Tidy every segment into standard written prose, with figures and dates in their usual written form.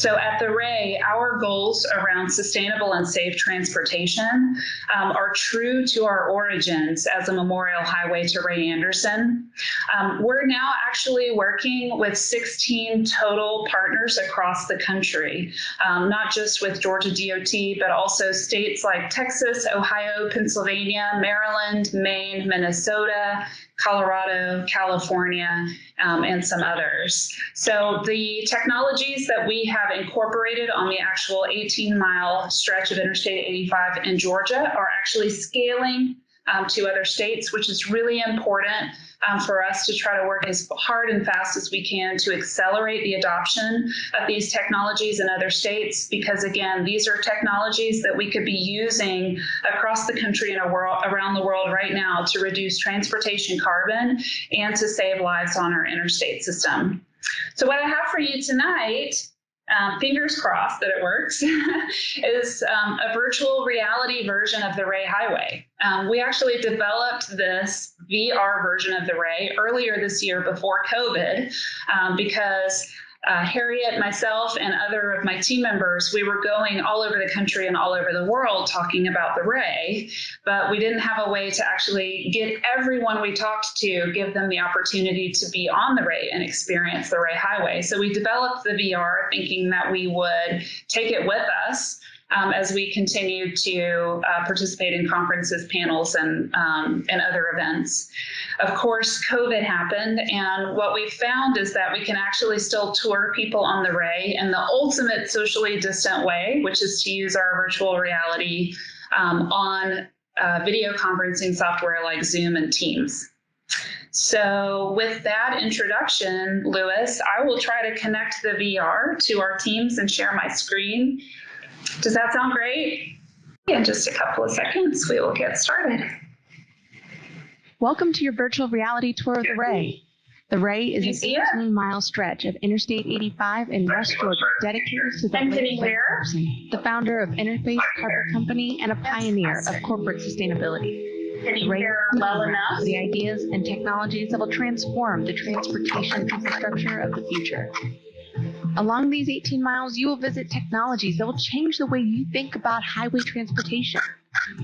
So at the Ray, our goals around sustainable and safe transportation are true to our origins as a memorial highway to Ray Anderson. We're now actually working with 16 total partners across the country, not just with Georgia DOT, but also states like Texas, Ohio, Pennsylvania, Maryland, Maine, Minnesota, Colorado, California, and some others. So the technologies that we have incorporated on the actual 18-mile stretch of Interstate 85 in Georgia are actually scaling to other states, which is really important for us to try to work as hard and fast as we can to accelerate the adoption of these technologies in other states, because again, these are technologies that we could be using across the country and around the world right now to reduce transportation carbon and to save lives on our interstate system. So what I have for you tonight, fingers crossed that it works, is a virtual reality version of the Ray Highway. We actually developed this VR version of the Ray earlier this year before COVID because Harriet, myself, and other of my team members, we were going all over the country and all over the world talking about the Ray, but we didn't have a way to actually get everyone we talked to, give them the opportunity to be on the Ray and experience the Ray Highway. So we developed the VR thinking that we would take it with us as we continue to participate in conferences, panels, and other events. Of course, COVID happened, and what we found is that we can actually still tour people on the Ray in the ultimate socially distant way, which is to use our virtual reality on video conferencing software like Zoom and Teams. So with that introduction, Lewis, I will try to connect the VR to our Teams and share my screen. Does that sound great? In just a couple of seconds, we will get started. Welcome to your virtual reality tour of the Ray. The Ray is an 18-mile stretch of Interstate 85 in West Georgia dedicated to the person, the founder of Interface Carpet Company and a pioneer of corporate sustainability. The Ray well enough the ideas and technologies that will transform the transportation infrastructure of the future. Along these 18 miles, you will visit technologies that will change the way you think about highway transportation.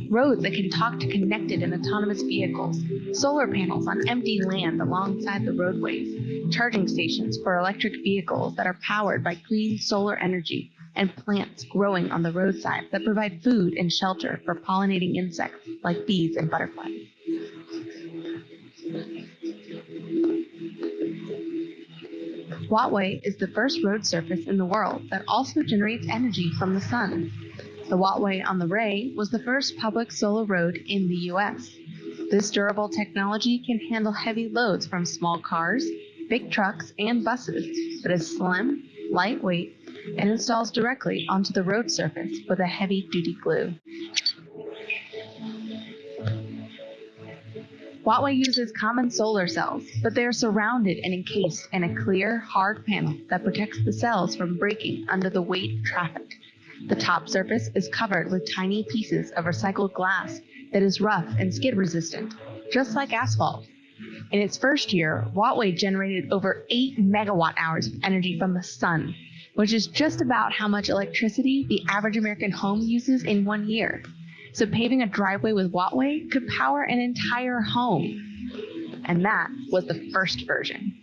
Roads that can talk to connected and autonomous vehicles, solar panels on empty land alongside the roadways, charging stations for electric vehicles that are powered by clean solar energy, and plants growing on the roadside that provide food and shelter for pollinating insects like bees and butterflies. Wattway is the first road surface in the world that also generates energy from the sun. The Wattway on the Ray was the first public solar road in the U.S. This durable technology can handle heavy loads from small cars, big trucks, and buses, but is slim, lightweight, and installs directly onto the road surface with a heavy-duty glue. Wattway uses common solar cells, but they are surrounded and encased in a clear, hard panel that protects the cells from breaking under the weight of traffic. The top surface is covered with tiny pieces of recycled glass that is rough and skid resistant, just like asphalt. In its first year, Wattway generated over 8 megawatt hours of energy from the sun, which is just about how much electricity the average American home uses in 1 year. So paving a driveway with Wattway could power an entire home. And that was the first version.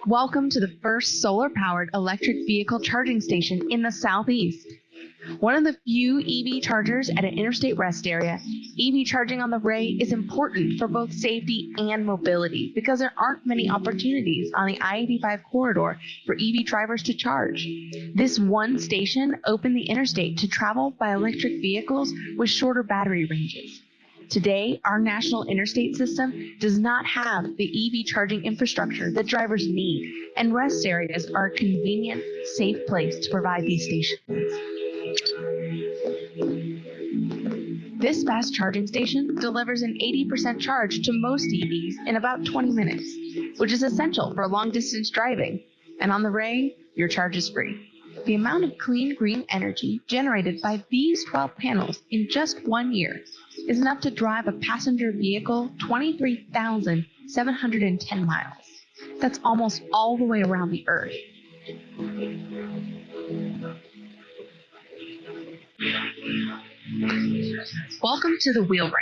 Welcome to the first solar-powered electric vehicle charging station in the Southeast. One of the few EV chargers at an interstate rest area, EV charging on the Ray is important for both safety and mobility because there aren't many opportunities on the I-85 corridor for EV drivers to charge. This one station opened the interstate to travel by electric vehicles with shorter battery ranges. Today, our national interstate system does not have the EV charging infrastructure that drivers need, and rest areas are a convenient, safe place to provide these stations. This fast charging station delivers an 80% charge to most EVs in about 20 minutes, which is essential for long-distance driving. And on the Ray, your charge is free. The amount of clean green energy generated by these 12 panels in just 1 year is enough to drive a passenger vehicle 23,710 miles. That's almost all the way around the Earth. Welcome to the Wheelwright.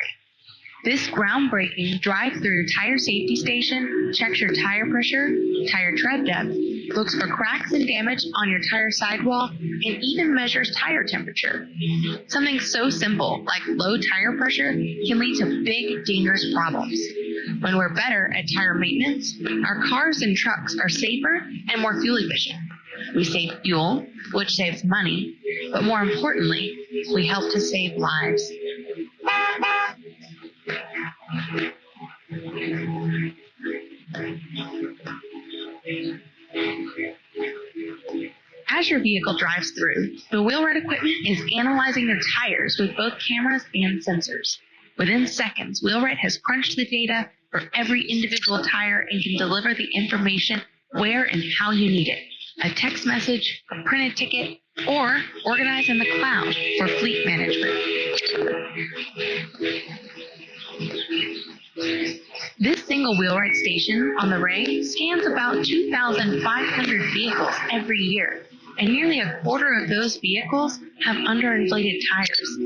This groundbreaking drive-through tire safety station checks your tire pressure, tire tread depth, looks for cracks and damage on your tire sidewall, and even measures tire temperature. Something so simple like low tire pressure can lead to big, dangerous problems. When we're better at tire maintenance, our cars and trucks are safer and more fuel efficient. We save fuel, which saves money, but more importantly, we help to save lives. As your vehicle drives through, the wheelwright equipment is analyzing your tires with both cameras and sensors. Within seconds, Wheelwright has crunched the data for every individual tire and can deliver the information where and how you need it. A text message, a printed ticket, or organized in the cloud for fleet management. This single wheelwright station on the Ray scans about 2,500 vehicles every year, and nearly a quarter of those vehicles have underinflated tires,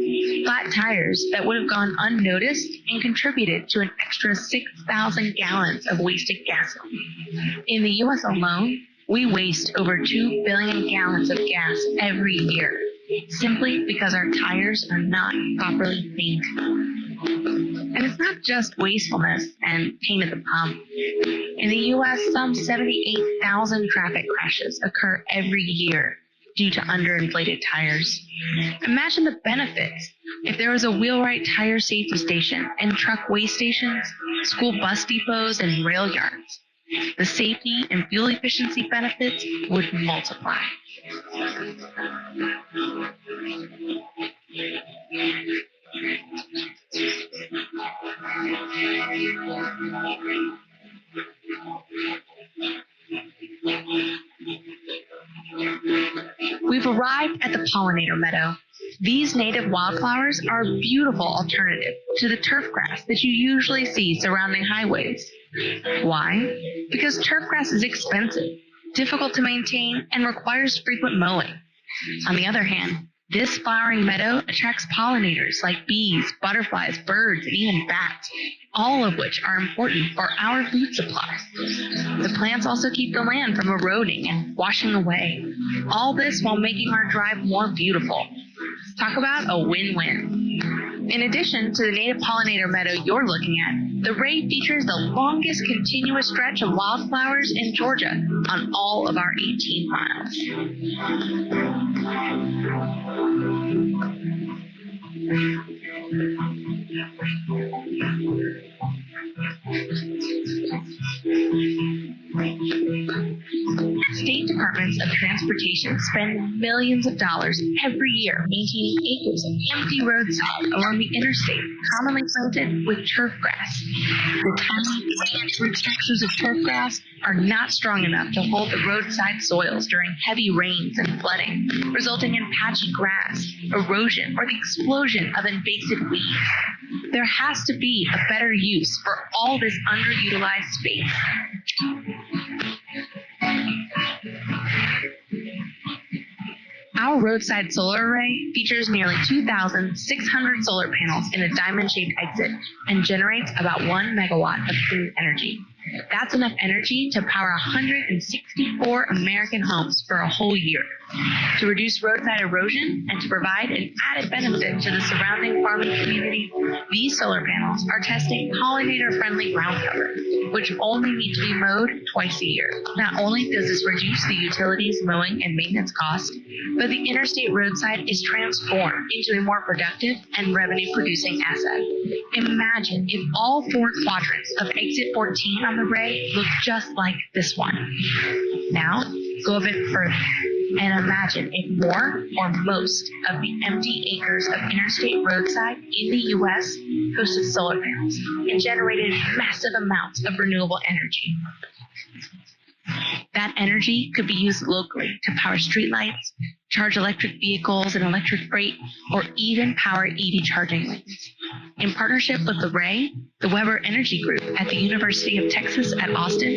flat tires that would have gone unnoticed and contributed to an extra 6,000 gallons of wasted gasoline. In the U.S. alone, we waste over 2 billion gallons of gas every year, simply because our tires are not properly cleaned. And it's not just wastefulness and pain at the pump. In the U.S., some 78,000 traffic crashes occur every year due to underinflated tires. Imagine the benefits if there was a wheelwright tire safety station and truck waste stations, school bus depots, and rail yards. The safety and fuel efficiency benefits would multiply. We've arrived at the Pollinator Meadow. These native wildflowers are a beautiful alternative to the turf grass that you usually see surrounding highways. Why? Because turf grass is expensive, difficult to maintain, and requires frequent mowing. On the other hand, this flowering meadow attracts pollinators like bees, butterflies, birds, and even bats, all of which are important for our food supply. The plants also keep the land from eroding and washing away, all this while making our drive more beautiful. Talk about a win-win. In addition to the native pollinator meadow you're looking at, the Ray features the longest continuous stretch of wildflowers in Georgia on all of our 18 miles. State departments of transportation spend millions of dollars every year maintaining acres of empty roadside along the interstate, commonly planted with turf grass. The tiny root structures of turf grass are not strong enough to hold the roadside soils during heavy rains and flooding, resulting in patchy grass, erosion, or the explosion of invasive weeds. There has to be a better use for all this underutilized space. Our roadside solar array features nearly 2,600 solar panels in a diamond-shaped exit and generates about 1 megawatt of clean energy. That's enough energy to power 164 American homes for a whole year. To reduce roadside erosion and to provide an added benefit to the surrounding farming community, these solar panels are testing pollinator-friendly ground cover, which only need to be mowed twice a year. Not only does this reduce the utilities, mowing, and maintenance costs, but the interstate roadside is transformed into a more productive and revenue-producing asset. Imagine if all 4 quadrants of exit 14 on the Ray looked just like this one. Now, go a bit further and imagine if more or most of the empty acres of interstate roadside in the U.S. hosted solar panels and generated massive amounts of renewable energy. That energy could be used locally to power streetlights, charge electric vehicles and electric freight, or even power EV charging lanes. In partnership with the Ray, The Weber Energy Group at the University of Texas at Austin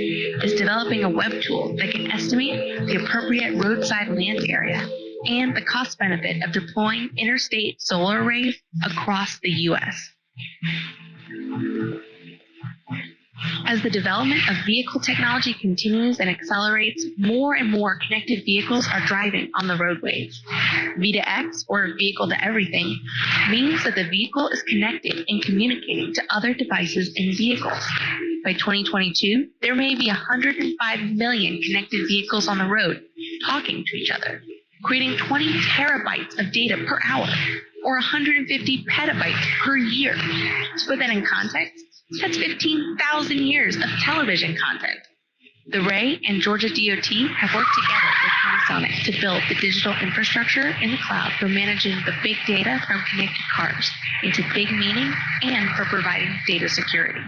is developing a web tool that can estimate the appropriate roadside land area and the cost benefit of deploying interstate solar arrays across the U.S. As the development of vehicle technology continues and accelerates, more and more connected vehicles are driving on the roadways. V2X, or vehicle to everything, means that the vehicle is connected and communicating to other devices and vehicles. By 2022, there may be 105 million connected vehicles on the road talking to each other, creating 20 terabytes of data per hour, or 150 petabytes per year. To put that in context, that's 15,000 years of television content. The Ray and Georgia DOT have worked together with Panasonic to build the digital infrastructure in the cloud for managing the big data from connected cars into big meaning and for providing data security.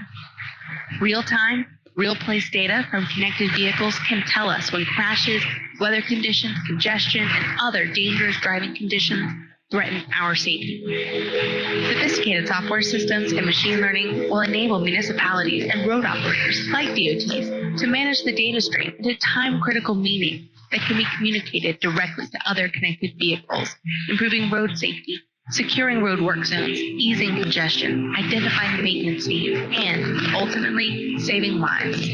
Real-time, real-place data from connected vehicles can tell us when crashes, weather conditions, congestion, and other dangerous driving conditions threaten our safety. Sophisticated software systems and machine learning will enable municipalities and road operators like DOTs to manage the data stream into time-critical meaning that can be communicated directly to other connected vehicles, improving road safety, securing road work zones, easing congestion, identifying maintenance needs, and ultimately saving lives.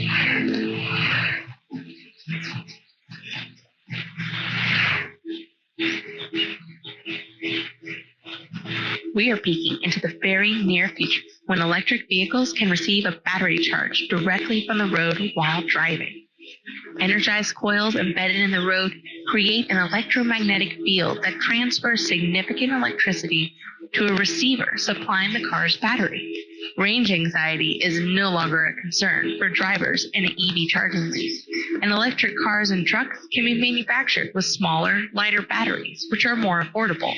We are peeking into the very near future when electric vehicles can receive a battery charge directly from the road while driving. Energized coils embedded in the road create an electromagnetic field that transfers significant electricity to a receiver supplying the car's battery. Range anxiety is no longer a concern for drivers in an EV charging lane, and electric cars and trucks can be manufactured with smaller, lighter batteries, which are more affordable.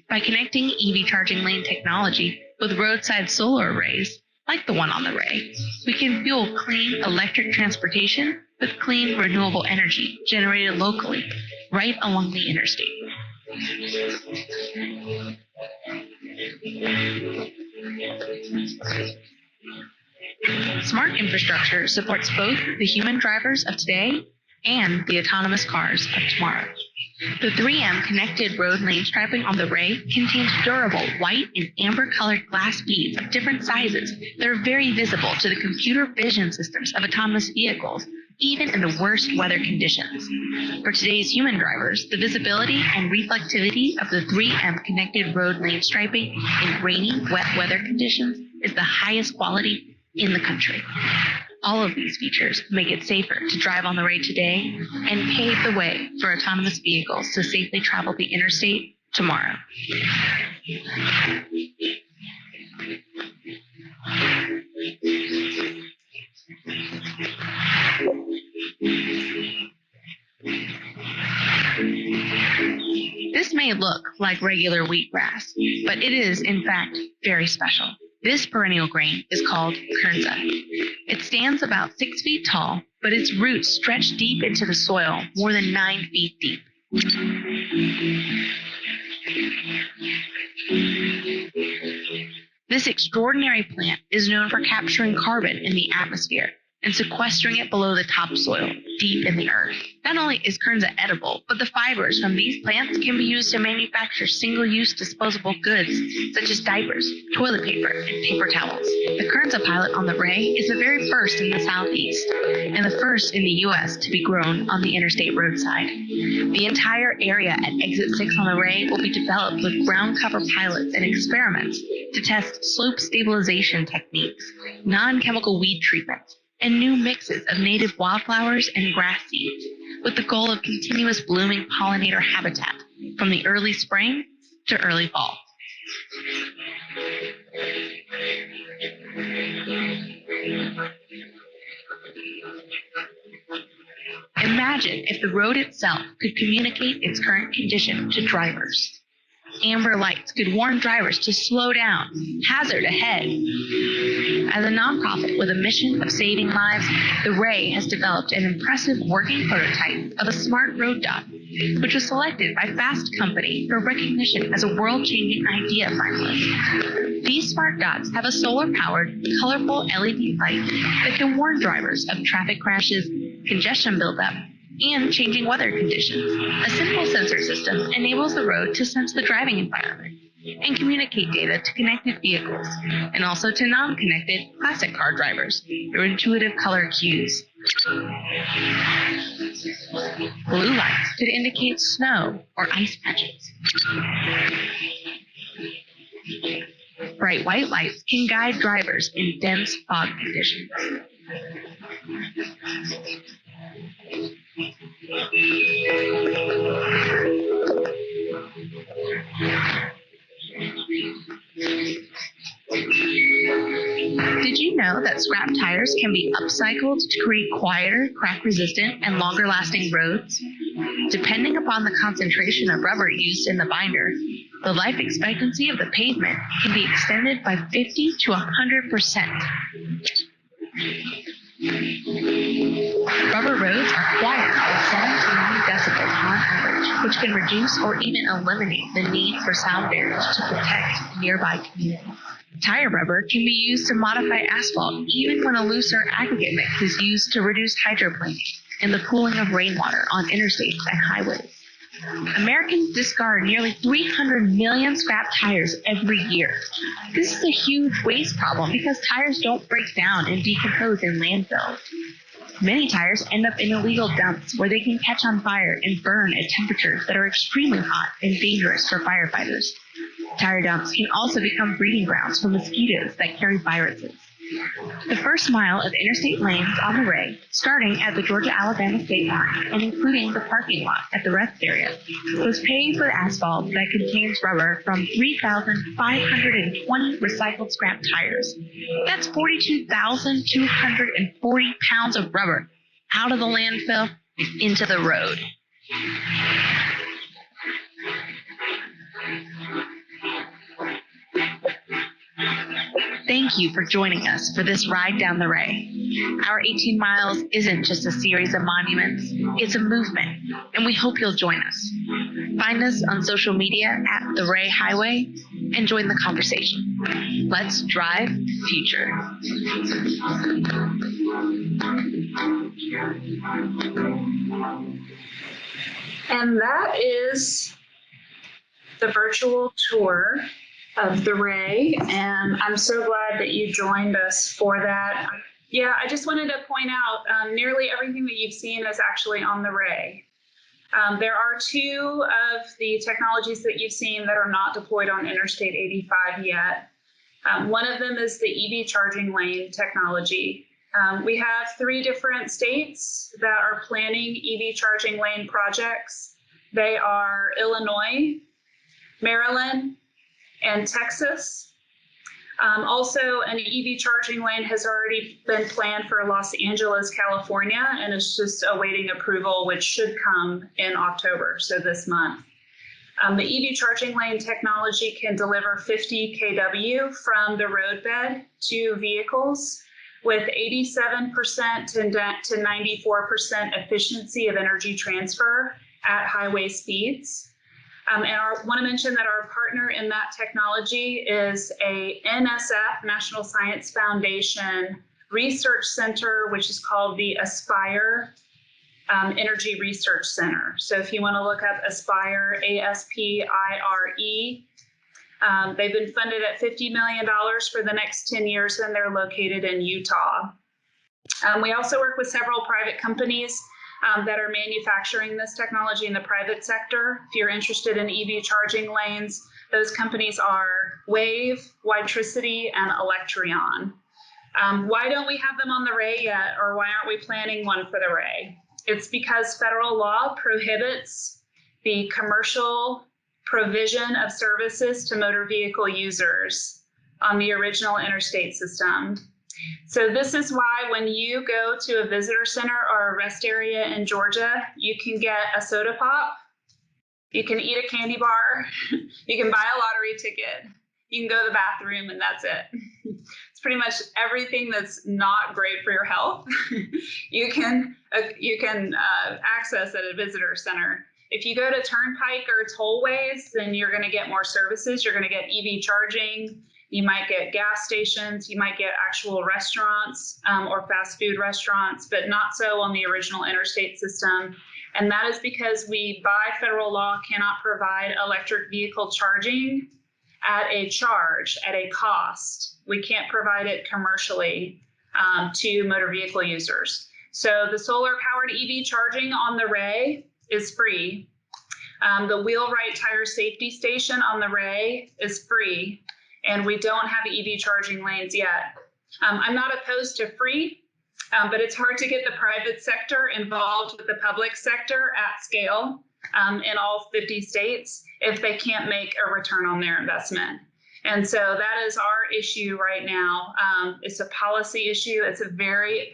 By connecting EV charging lane technology with roadside solar arrays, like the one on the Ray, we can fuel clean electric transportation with clean, renewable energy generated locally, right along the interstate. Smart infrastructure supports both the human drivers of today and the autonomous cars of tomorrow. The 3M connected road lane striping on the Ray contains durable white and amber-colored glass beads of different sizes that are very visible to the computer vision systems of autonomous vehicles, even in the worst weather conditions. For today's human drivers, the visibility and reflectivity of the 3M connected road lane striping in rainy, wet weather conditions is the highest quality in the country. All of these features make it safer to drive on the Ray today and pave the way for autonomous vehicles to safely travel the interstate tomorrow. This may look like regular wheatgrass, but it is, in fact, very special. This perennial grain is called kernza. It stands about 6 feet tall, but its roots stretch deep into the soil, more than 9 feet deep. This extraordinary plant is known for capturing carbon in the atmosphere and sequestering it below the topsoil, deep in the earth. Not only is kernza edible, but the fibers from these plants can be used to manufacture single-use disposable goods, such as diapers, toilet paper, and paper towels. The kernza pilot on the Ray is the very first in the Southeast, and the first in the U.S. to be grown on the interstate roadside. The entire area at Exit 6 on the Ray will be developed with ground cover pilots and experiments to test slope stabilization techniques, non-chemical weed treatments, and new mixes of native wildflowers and grass seeds, with the goal of continuous blooming pollinator habitat from the early spring to early fall. Imagine if the road itself could communicate its current condition to drivers. Amber lights could warn drivers to slow down, hazard ahead. As a nonprofit with a mission of saving lives, the Ray has developed an impressive working prototype of a smart road dot which was selected by Fast Company for recognition as a world-changing idea finalist. These smart dots have a solar-powered, colorful LED light that can warn drivers of traffic crashes, congestion buildup, and changing weather conditions. A simple sensor system enables the road to sense the driving environment and communicate data to connected vehicles, and also to non-connected classic car drivers through intuitive color cues. Blue lights could indicate snow or ice patches. Bright white lights can guide drivers in dense fog conditions. Did you know that scrap tires can be upcycled to create quieter, crack-resistant, and longer-lasting roads? Depending upon the concentration of rubber used in the binder, the life expectancy of the pavement can be extended by 50 to 100%. Rubber roads are quieter by 7 to 9 decibels on average, which can reduce or even eliminate the need for sound barriers to protect nearby communities. Tire rubber can be used to modify asphalt even when a looser aggregate mix is used to reduce hydroplaning and the pooling of rainwater on interstates and highways. Americans discard nearly 300 million scrap tires every year. This is a huge waste problem because tires don't break down and decompose in landfills. Many tires end up in illegal dumps where they can catch on fire and burn at temperatures that are extremely hot and dangerous for firefighters. Tire dumps can also become breeding grounds for mosquitoes that carry viruses. The first mile of interstate lanes on the Ray, starting at the Georgia-Alabama state line and including the parking lot at the rest area, was paved with asphalt that contains rubber from 3,520 recycled scrap tires. That's 42,240 pounds of rubber out of the landfill and into the road. Thank you for joining us for this ride down the Ray. Our 18 miles isn't just a series of monuments, it's a movement, and we hope you'll join us. Find us on social media at The Ray Highway and join the conversation. Let's drive the future. And that is the virtual tour of the Ray, and I'm so glad that you joined us for that. Yeah, I just wanted to point out nearly everything that you've seen is actually on the Ray. There are 2 of the technologies that you've seen that are not deployed on Interstate 85 yet. One of them is the EV charging lane technology. We have 3 different states that are planning EV charging lane projects. They are Illinois, Maryland, and Texas. Also, an EV charging lane has already been planned for Los Angeles, California, and is just awaiting approval, which should come in October, so this month. The EV charging lane technology can deliver 50 kW from the roadbed to vehicles with 87% to 94% efficiency of energy transfer at highway speeds. And I want to mention that our partner in that technology is a NSF, National Science Foundation research center, which is called the Aspire Energy Research Center. So if you want to look up Aspire, ASPIRE, they've been funded at $50 million for the next 10 years, and they're located in Utah. We also work with several private companies that are manufacturing this technology in the private sector. If you're interested in EV charging lanes, those companies are Wave, Witricity, and Electrion. Why don't we have them on the Ray yet, or why aren't we planning one for the Ray? It's because federal law prohibits the commercial provision of services to motor vehicle users on the original interstate system. So this is why when you go to a visitor center or a rest area in Georgia, you can get a soda pop, you can eat a candy bar, you can buy a lottery ticket, you can go to the bathroom, and that's it. It's pretty much everything that's not great for your health. You can access at a visitor center. If you go to turnpike or tollways, then you're going to get more services. You're going to get EV charging. You might get gas stations. You might get actual restaurants or fast food restaurants, but not so on the original interstate system. And that is because we, by federal law, cannot provide electric vehicle charging at a charge, at a cost. We can't provide it commercially to motor vehicle users. So the solar-powered EV charging on the Ray is free. The wheelwright tire safety station on the Ray is free, and we don't have EV charging lanes yet. I'm not opposed to free, but it's hard to get the private sector involved with the public sector at scale in all 50 states if they can't make a return on their investment. And so that is our issue right now. It's a policy issue. It's a very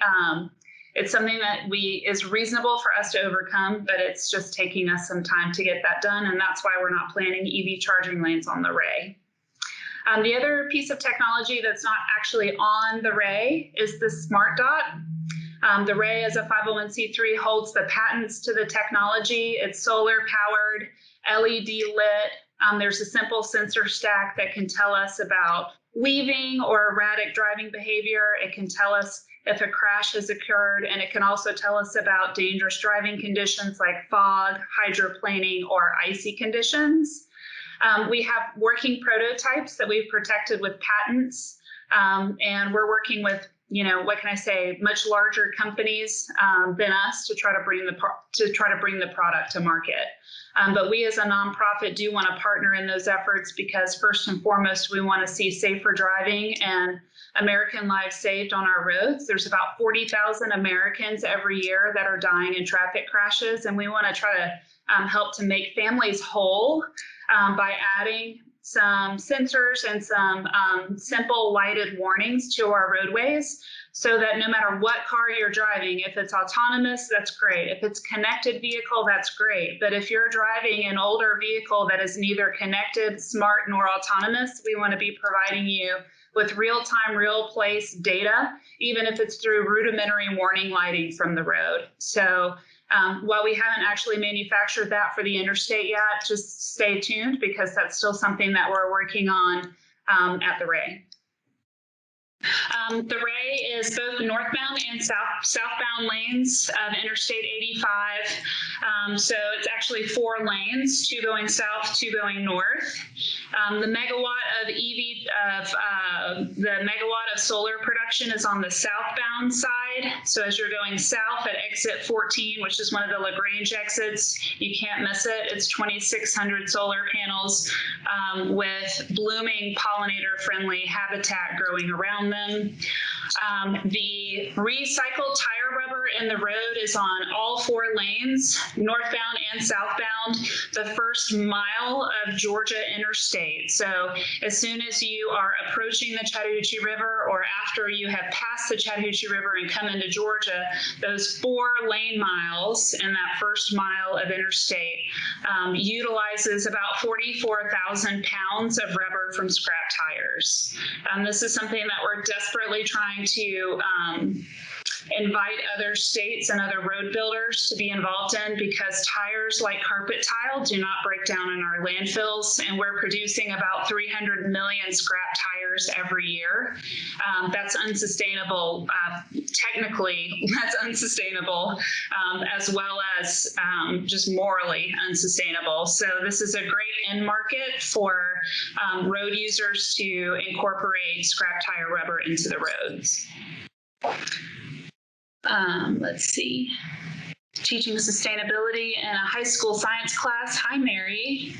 it's something that is reasonable for us to overcome, but it's just taking us some time to get that done. And that's why we're not planning EV charging lanes on the Ray. The other piece of technology that's not actually on the Ray is the Smart Dot. The Ray as a 501c3 holds the patents to the technology. It's solar powered, LED lit. There's a simple sensor stack that can tell us about weaving or erratic driving behavior. It can tell us if a crash has occurred, and it can also tell us about dangerous driving conditions like fog, hydroplaning, or icy conditions. We have working prototypes that we've protected with patents, and we're working with, what can I say, much larger companies than us to try to bring the product to market. But we as a nonprofit do want to partner in those efforts because first and foremost, we want to see safer driving and American lives saved on our roads. There's about 40,000 Americans every year that are dying in traffic crashes, and we want to try to help to make families whole by adding some sensors and some simple lighted warnings to our roadways so that no matter what car you're driving, if it's autonomous, that's great. If it's connected vehicle, that's great. But if you're driving an older vehicle that is neither connected, smart, nor autonomous, we want to be providing you with real-time, real-place data, even if it's through rudimentary warning lighting from the road. So while we haven't actually manufactured that for the interstate yet, just stay tuned because that's still something that we're working on at the Ray. The Ray is both northbound and southbound lanes of Interstate 85. So it's actually 4 lanes, 2 going south, 2 going north. The megawatt of solar production is on the southbound side. So as you're going south at exit 14, which is one of the LaGrange exits, you can't miss it. It's 2,600 solar panels with blooming pollinator-friendly habitat growing around them. The recycled tire rubber in the road is on all 4 lanes, northbound and southbound, the first mile of Georgia Interstate. So as soon as you are approaching the Chattahoochee River or after you have passed the Chattahoochee River and come into Georgia, those 4 lane miles in that first mile of interstate utilizes about 44,000 pounds of rubber from scrap tires. This is something that we're desperately trying to invite other states and other road builders to be involved in because tires like carpet tile do not break down in our landfills, and we're producing about 300 million scrap tires every year. That's unsustainable. Technically, that's unsustainable, as well as just morally unsustainable. So this is a great end market for road users to incorporate scrap tire rubber into the roads. Let's see. Teaching sustainability in a high school science class. Hi, Mary.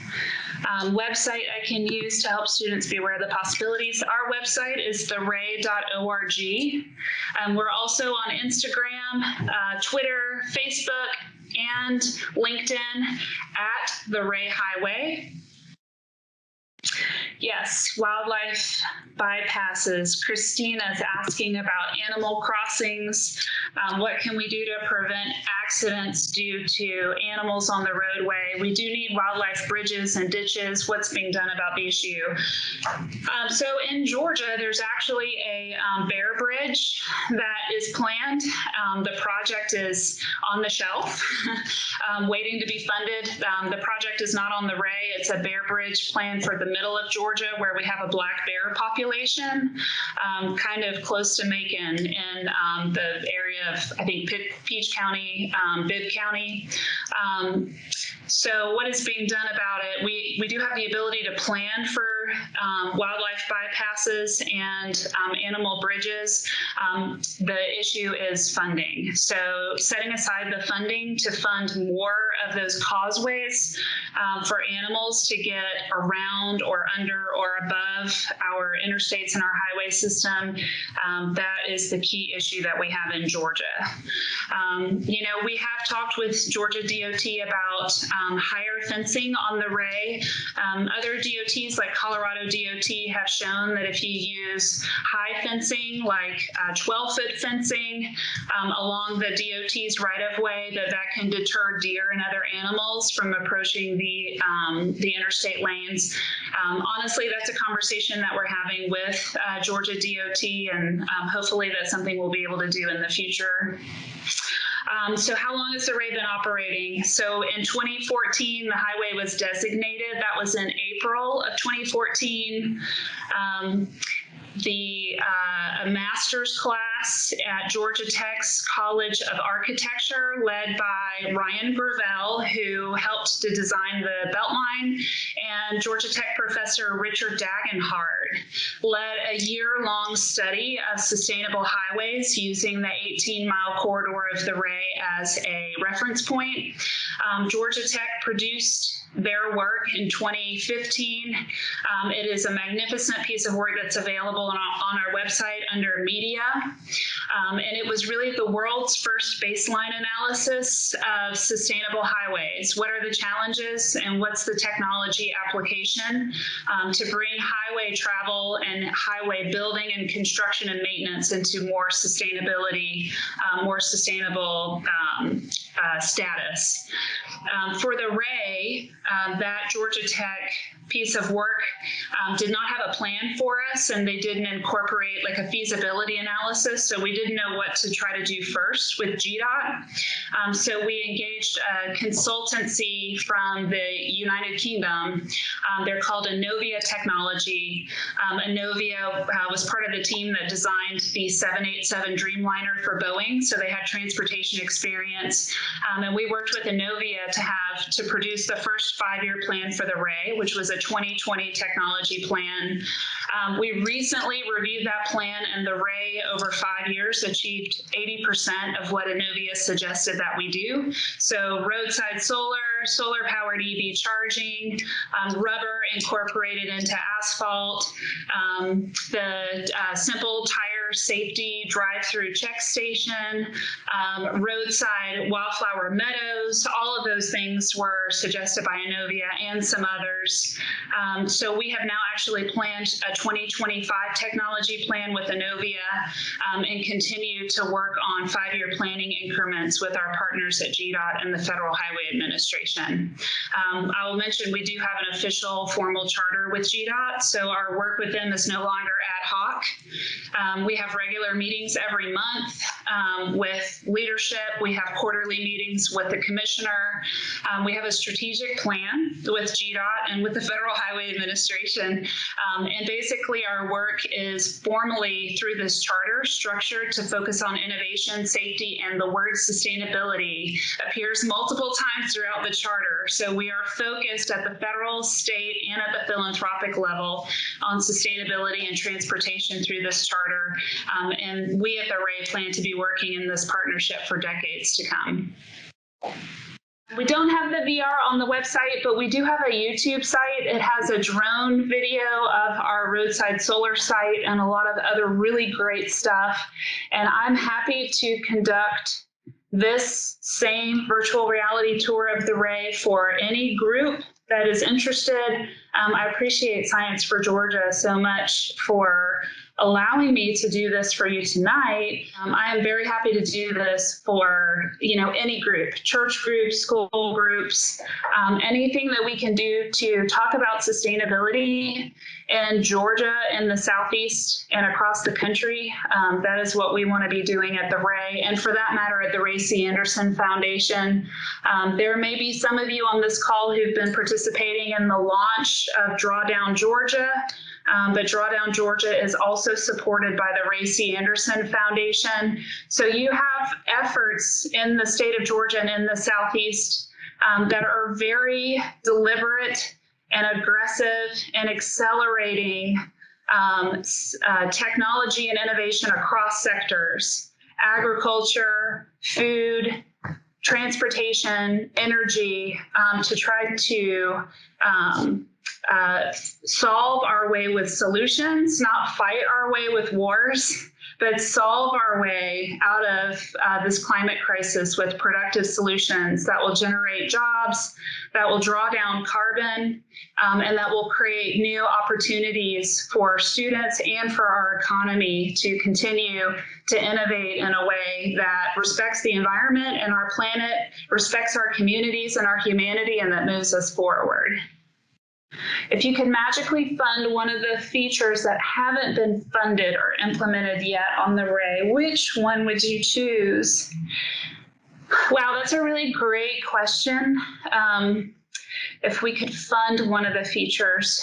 Website I can use to help students be aware of the possibilities. Our website is theray.org. We're also on Instagram, Twitter, Facebook, and LinkedIn at The Ray Highway. Yes, wildlife bypasses. Christina's asking about animal crossings. What can we do to prevent accidents due to animals on the roadway? We do need wildlife bridges and ditches. What's being done about the issue? So in Georgia, there's actually a bear bridge that is planned. The project is on the shelf, waiting to be funded. The project is not on the Ray. It's a bear bridge planned for the middle of Georgia, where we have a black bear population, kind of close to Macon in the area of, I think, Peach County, Bibb County. So what is being done about it? We do have the ability to plan for wildlife bypasses and animal bridges. The issue is funding. So setting aside the funding to fund more of those causeways for animals to get around or under or above our interstates and our highway system, that is the key issue that we have in Georgia. We have talked with Georgia DOT about higher fencing on the Ray. Other DOTs like Colorado DOT have shown that if you use high fencing, like 12-foot fencing along the DOT's right-of-way, that can deter deer and other animals from approaching the interstate lanes. Honestly, that's a conversation that we're having with Georgia DOT, and hopefully that's something we'll be able to do in the future. So how long has the Ray been operating? So in 2014, the highway was designated. That was in April of 2014. A master's class at Georgia Tech's College of Architecture, led by Ryan Gravel, who helped to design the Beltline, and Georgia Tech professor Richard Dagenhard led a year-long study of sustainable highways using the 18-mile corridor of the Ray as a reference point. Georgia Tech produced their work in 2015. It is a magnificent piece of work that's available on our website under media. And it was really the world's first baseline analysis of sustainable highways. What are the challenges and what's the technology application to bring highway travel and highway building and construction and maintenance into more sustainability, more sustainable status. For the Ray, that Georgia Tech piece of work did not have a plan for us, and they didn't incorporate like a feasibility analysis, so we didn't know what to try to do first with GDOT. So we engaged a consultancy from the United Kingdom. They're called Inovia Technology. Inovia was part of the team that designed the 787 Dreamliner for Boeing, so they had transportation experience. And we worked with Inovia to produce the first 5-year plan for the Ray, which was a 2020 technology plan. We recently reviewed that plan, and the Ray over 5 years achieved 80% of what Inovia suggested that we do. So roadside solar powered EV charging, rubber incorporated into asphalt, the simple tire safety drive-through check station, roadside wildflower meadows. All of those things were suggested by Inovia and some others. So we have now actually planned a 2025 technology plan with Inovia and continue to work on 5-year planning increments with our partners at GDOT and the Federal Highway Administration. I will mention we do have an official formal charter with GDOT, so our work with them is no longer ad hoc. We have regular meetings every month with leadership. We have quarterly meetings with the commissioner. We have a strategic plan with GDOT and with the Federal Highway Administration. And basically our work is formally through this charter structured to focus on innovation, safety, and the word sustainability appears multiple times throughout the charter. So we are focused at the federal, state, and at the philanthropic level on sustainability and transportation through this charter. And we at the Ray plan to be working in this partnership for decades to come. We don't have the VR on the website, but we do have a YouTube site. It has a drone video of our roadside solar site and a lot of other really great stuff. And I'm happy to conduct this same virtual reality tour of the Ray for any group that is interested. I appreciate Science for Georgia so much for allowing me to do this for you tonight. I am very happy to do this for, any group, church groups, school groups, anything that we can do to talk about sustainability in Georgia, in the Southeast, and across the country. That is what we want to be doing at the Ray, and for that matter, at the Ray C. Anderson Foundation. There may be some of you on this call who've been participating in the launch of Drawdown Georgia. But Drawdown Georgia is also supported by the Ray C. Anderson Foundation. So you have efforts in the state of Georgia and in the Southeast that are very deliberate and aggressive and accelerating technology and innovation across sectors: agriculture, food, transportation, energy, to try to solve our way with solutions, not fight our way with wars, but solve our way out of this climate crisis with productive solutions that will generate jobs, that will draw down carbon, and that will create new opportunities for students and for our economy to continue to innovate in a way that respects the environment and our planet, respects our communities and our humanity, and that moves us forward. If you could magically fund one of the features that haven't been funded or implemented yet on the Ray, which one would you choose? Wow, that's a really great question. If we could fund one of the features.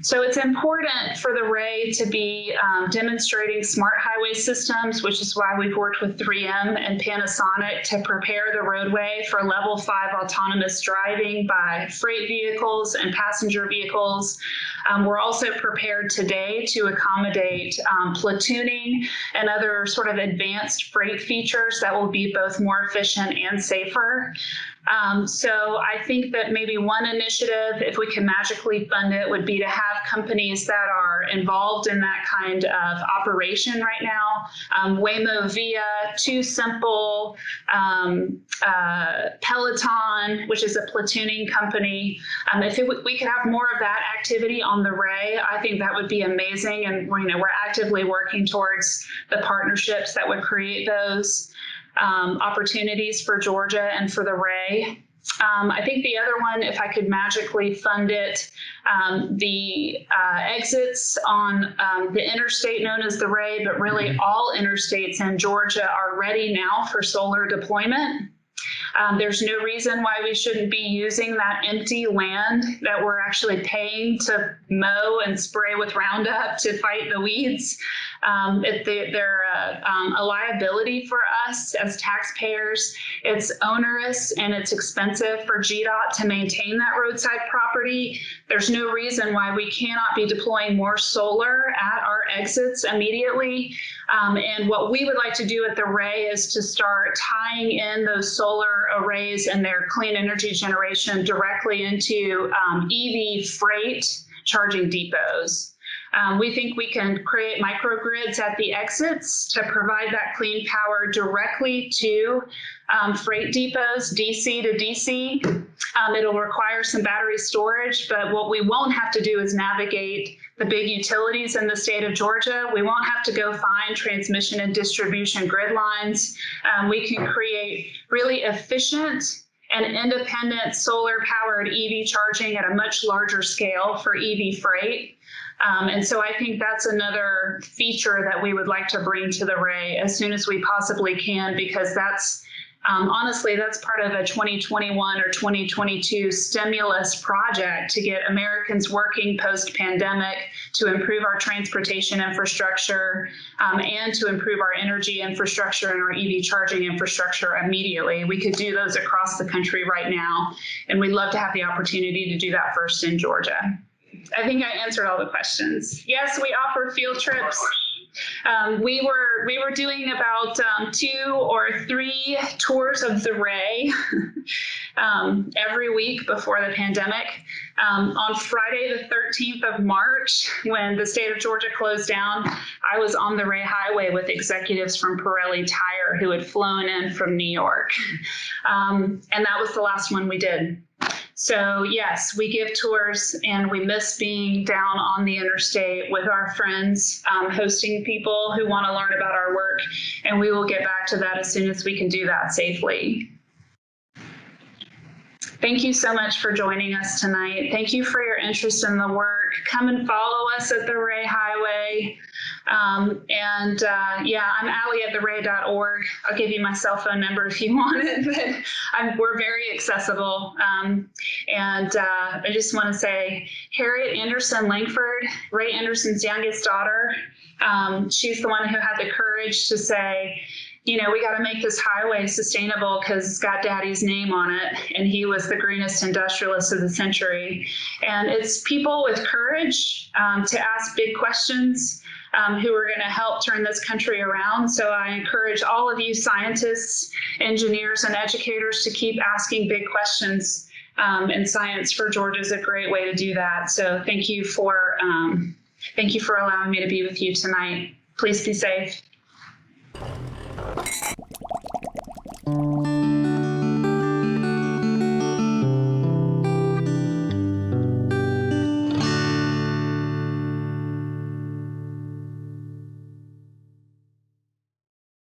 So it's important for the Ray to be demonstrating smart highway systems, which is why we've worked with 3M and Panasonic to prepare the roadway for level 5 autonomous driving by freight vehicles and passenger vehicles. We're also prepared today to accommodate platooning and other sort of advanced freight features that will be both more efficient and safer. So I think that maybe one initiative, if we can magically fund it, would be to have companies that are involved in that kind of operation right now. Waymo Via, Too Simple, Peloton, which is a platooning company. If we could have more of that activity on the Ray, I think that would be amazing. And we're actively working towards the partnerships that would create those opportunities for Georgia and for the Ray. I think the other one, if I could magically fund it, the exits on the interstate known as the Ray, but really all interstates in Georgia are ready now for solar deployment. There's no reason why we shouldn't be using that empty land that we're actually paying to mow and spray with Roundup to fight the weeds. They're a liability for us as taxpayers. It's onerous and it's expensive for GDOT to maintain that roadside property. There's no reason why we cannot be deploying more solar at our exits immediately. And what we would like to do at the Ray is to start tying in those solar arrays and their clean energy generation directly into EV freight charging depots. We think we can create microgrids at the exits to provide that clean power directly to freight depots, DC to DC. It'll require some battery storage, but what we won't have to do is navigate the big utilities in the state of Georgia. We won't have to go find transmission and distribution grid lines. We can create really efficient and independent solar-powered EV charging at a much larger scale for EV freight. And so I think that's another feature that we would like to bring to the Ray as soon as we possibly can, because that's honestly, that's part of a 2021 or 2022 stimulus project to get Americans working post-pandemic to improve our transportation infrastructure and to improve our energy infrastructure and our EV charging infrastructure immediately. We could do those across the country right now, and we'd love to have the opportunity to do that first in Georgia. I think I answered all the questions. Yes, we offer field trips. We were doing about 2 or 3 tours of the Ray every week before the pandemic. On Friday, the 13th of March, when the state of Georgia closed down, I was on the Ray Highway with executives from Pirelli Tire who had flown in from New York. And that was the last one we did. So yes, we give tours, and we miss being down on the interstate with our friends, hosting people who want to learn about our work, and we will get back to that as soon as we can do that safely. Thank you so much for joining us tonight. Thank you for your interest in the work. Come and follow us at the Ray Highway. Yeah, I'm Allie at theray.org. I'll give you my cell phone number if you want it, but we're very accessible. I just want to say Harriet Anderson Langford, Ray Anderson's youngest daughter, she's the one who had the courage to say, we got to make this highway sustainable because it's got Daddy's name on it. And he was the greenest industrialist of the century. And it's people with courage to ask big questions who are going to help turn this country around. So I encourage all of you scientists, engineers, and educators to keep asking big questions. And Science for Georgia is a great way to do that. So thank you for allowing me to be with you tonight. Please be safe.